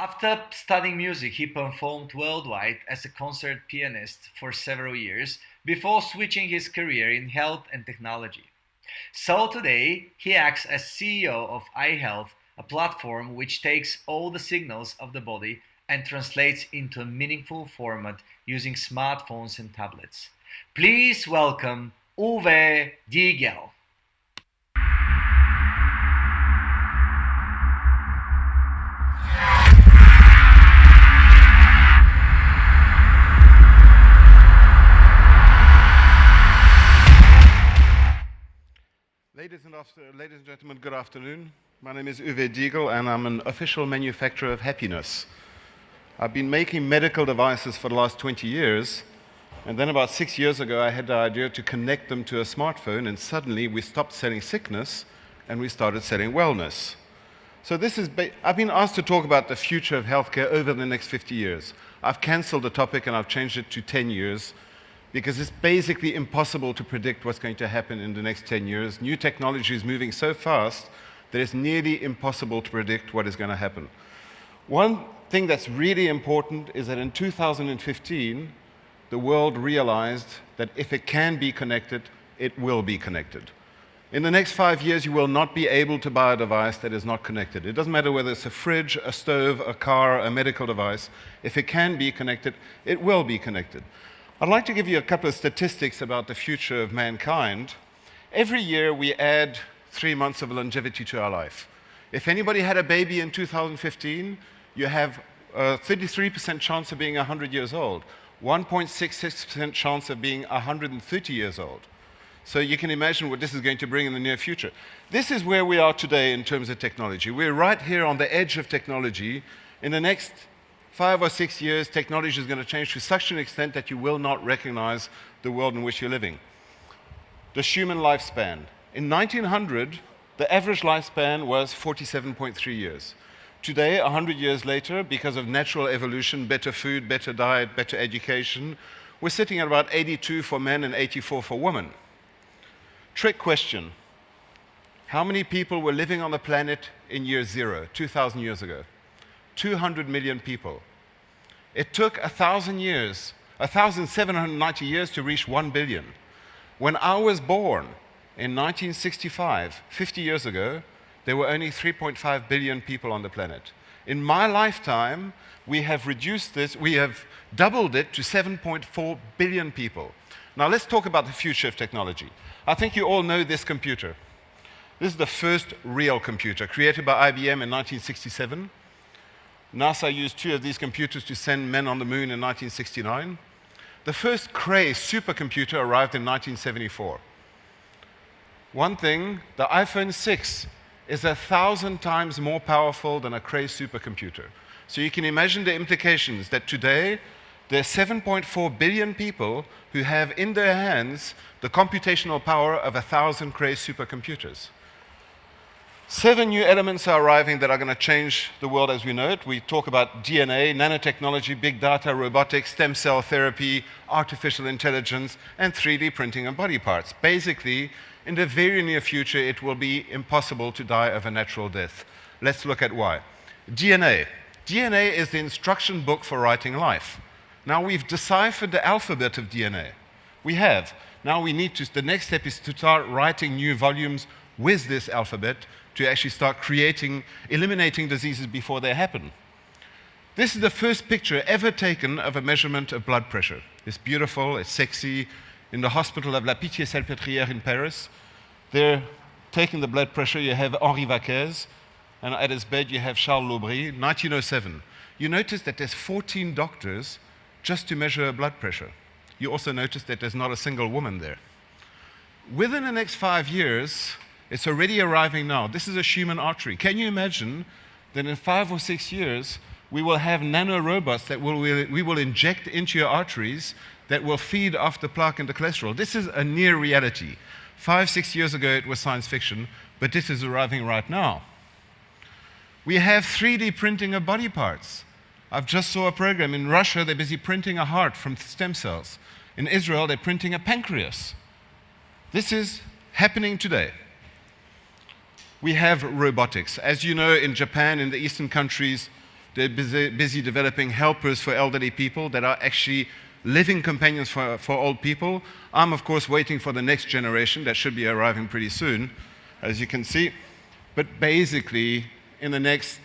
After studying music, he performed worldwide as a concert pianist for several years before switching his career in health and technology. So today, he acts as CEO of iHealth, a platform which takes all the signals of the body and translates into a meaningful format using smartphones and tablets. Please welcome Uwe Diegel. Ladies and gentlemen, good afternoon. My name is Uwe Diegel, and I'm an official manufacturer of happiness. I've been making medical devices for the last 20 years, and then about 6 years ago, I had the idea to connect them to a smartphone, and suddenly we stopped selling sickness, and we started selling wellness. So I've been asked to talk about the future of healthcare over the next 50 years. I've cancelled the topic, and I've changed it to 10 years, because it's basically impossible to predict what's going to happen in the next 10 years. New technology is moving so fast that it's nearly impossible to predict what is going to happen. One thing that's really important is that in 2015, the world realized that if it can be connected, it will be connected. In the next 5 years, you will not be able to buy a device that is not connected. It doesn't matter whether it's a fridge, a stove, a car, a medical device. If it can be connected, it will be connected. I'd like to give you a couple of statistics about the future of mankind. Every year we add 3 months of longevity to our life. If anybody had a baby in 2015, you have a 33% chance of being 100 years old, 1.66% chance of being 130 years old. So you can imagine what this is going to bring in the near future. This is where we are today in terms of technology. We're right here on the edge of technology. In the next 5 or 6 years, technology is going to change to such an extent that you will not recognize the world in which you're living. The human lifespan. In 1900, the average lifespan was 47.3 years. Today, 100 years later, because of natural evolution, better food, better diet, better education, we're sitting at about 82 for men and 84 for women. Trick question. How many people were living on the planet in year zero, 2,000 years ago? 200 million people. It took 1,790 years to reach 1 billion. When I was born in 1965, 50 years ago, there were only 3.5 billion people on the planet. In my lifetime, we have reduced this, we have doubled it to 7.4 billion people. Now let's talk about the future of technology. I think you all know this computer. This is the first real computer, created by IBM in 1967. NASA used 2 of these computers to send men on the moon in 1969. The first Cray supercomputer arrived in 1974. One thing, the iPhone 6 is 1,000 times more powerful than a Cray supercomputer. So you can imagine the implications that today there are 7.4 billion people who have in their hands the computational power of 1,000 Cray supercomputers. 7 new elements are arriving that are going to change the world as we know it. We talk about DNA, nanotechnology, big data, robotics, stem cell therapy, artificial intelligence, and 3D printing of body parts. Basically, in the very near future, it will be impossible to die of a natural death. Let's look at why. DNA. DNA is the instruction book for writing life. Now we've deciphered the alphabet of DNA. We have. Now the next step is to start writing new volumes with this alphabet to actually start eliminating diseases before they happen. This is the first picture ever taken of a measurement of blood pressure. It's beautiful, it's sexy. In the hospital of La Pitié-Salpêtrière in Paris, they're taking the blood pressure. You have Henri Vaquez, and at his bed you have Charles Laubry, 1907. You notice that there's 14 doctors just to measure blood pressure. You also notice that there's not a single woman there. Within the next 5 years, it's already arriving now. This is a human artery. Can you imagine that in 5 or 6 years, we will have nanorobots that we will inject into your arteries that will feed off the plaque and the cholesterol? This is a near reality. 5, 6 years ago, it was science fiction, but this is arriving right now. We have 3D printing of body parts. I've just saw a program. In Russia, they're busy printing a heart from stem cells. In Israel, they're printing a pancreas. This is happening today. We have robotics. As you know, in Japan, in the Eastern countries, They're busy developing helpers for elderly people that are actually living companions for old people. I'm, of course, waiting for the next generation that should be arriving pretty soon, as you can see. But basically, in the next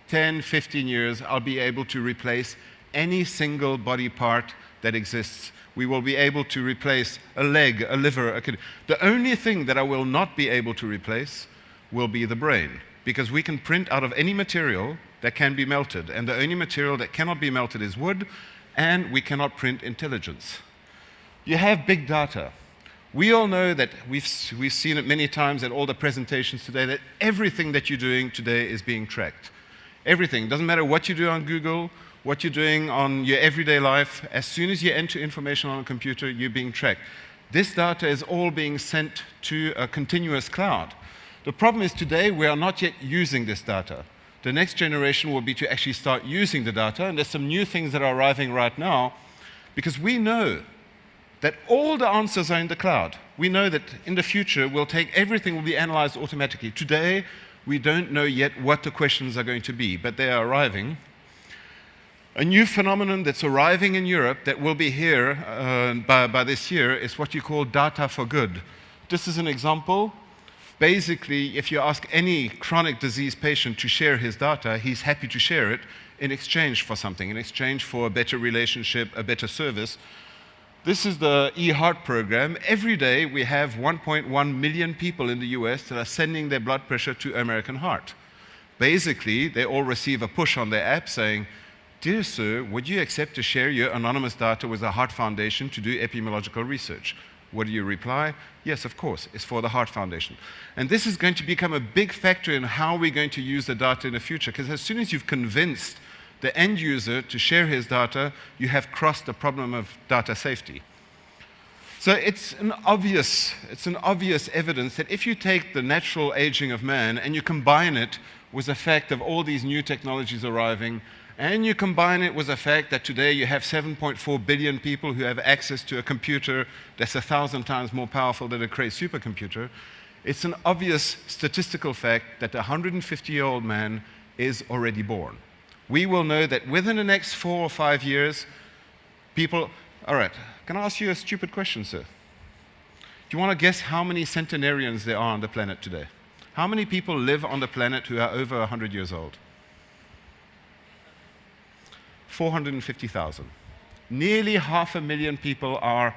10, 15 years, I'll be able to replace any single body part that exists. We will be able to replace a leg, a liver, a kidney. The only thing that I will not be able to replace will be the brain, because we can print out of any material that can be melted, and the only material that cannot be melted is wood, and we cannot print intelligence. You have big data. We all know that we've seen it many times at all the presentations today, that everything that you're doing today is being tracked. Everything. Doesn't matter what you do on Google, what you're doing on your everyday life. As soon as you enter information on a computer, you're being tracked. This data is all being sent to a continuous cloud. The problem is today we are not yet using this data. The next generation will be to actually start using the data, and there's some new things that are arriving right now, because we know that all the answers are in the cloud. We know that in the future, everything will be analyzed automatically. Today, we don't know yet what the questions are going to be, but they are arriving. A new phenomenon that's arriving in Europe that will be here by this year is what you call data for good. This is an example. Basically, if you ask any chronic disease patient to share his data, he's happy to share it in exchange for something, in exchange for a better relationship, a better service. This is the eHeart program. Every day we have 1.1 million people in the US that are sending their blood pressure to American Heart. Basically, they all receive a push on their app saying, "Dear sir, would you accept to share your anonymous data with the Heart Foundation to do epidemiological research?" What do you reply? Yes, of course, it's for the Heart Foundation. And this is going to become a big factor in how we're going to use the data in the future, because as soon as you've convinced the end user to share his data, you have crossed the problem of data safety. So it's an obvious evidence that if you take the natural aging of man and you combine it with the fact of all these new technologies arriving, and you combine it with the fact that today you have 7.4 billion people who have access to a computer that's 1,000 times more powerful than a crazy supercomputer, it's an obvious statistical fact that the 150-year-old man is already born. We will know that within the next 4 or 5 years, people... All right, can I ask you a stupid question, sir? Do you want to guess how many centenarians there are on the planet today? How many people live on the planet who are over 100 years old? 450,000. Nearly 500,000 people are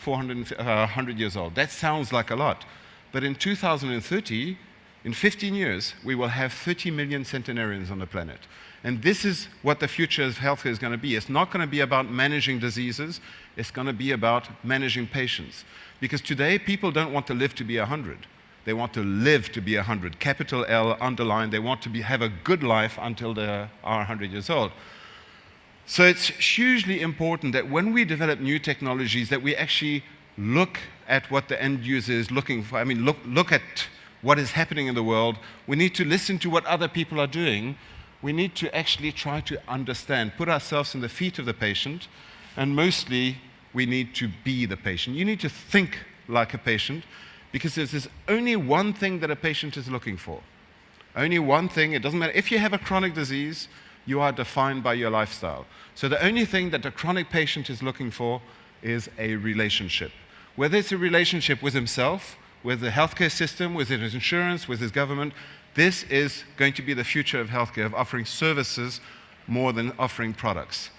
100 years old. That sounds like a lot. But in 2030, in 15 years, we will have 30 million centenarians on the planet. And this is what the future of healthcare is going to be. It's not going to be about managing diseases. It's going to be about managing patients. Because today, people don't want to live to be 100. They want to live to be 100. Capital L, underlined. They want to have a good life until they are 100 years old. So it's hugely important that when we develop new technologies, that we actually look at what the end user is looking for. I mean, look at what is happening in the world. We need to listen to what other people are doing. We need to actually try to understand, put ourselves in the feet of the patient, and mostly we need to be the patient. You need to think like a patient, because there's only one thing that a patient is looking for. Only one thing. It doesn't matter. If you have a chronic disease, you are defined by your lifestyle. So the only thing that the chronic patient is looking for is a relationship. Whether it's a relationship with himself, with the healthcare system, with his insurance, with his government, this is going to be the future of healthcare, of offering services more than offering products.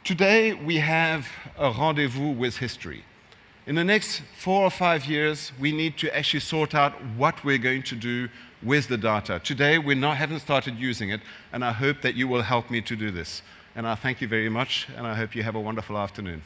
Today, we have a rendezvous with history. In the next 4 or 5 years, we need to actually sort out what we're going to do with the data. Today, we haven't started using it, and I hope that you will help me to do this. And I thank you very much, and I hope you have a wonderful afternoon.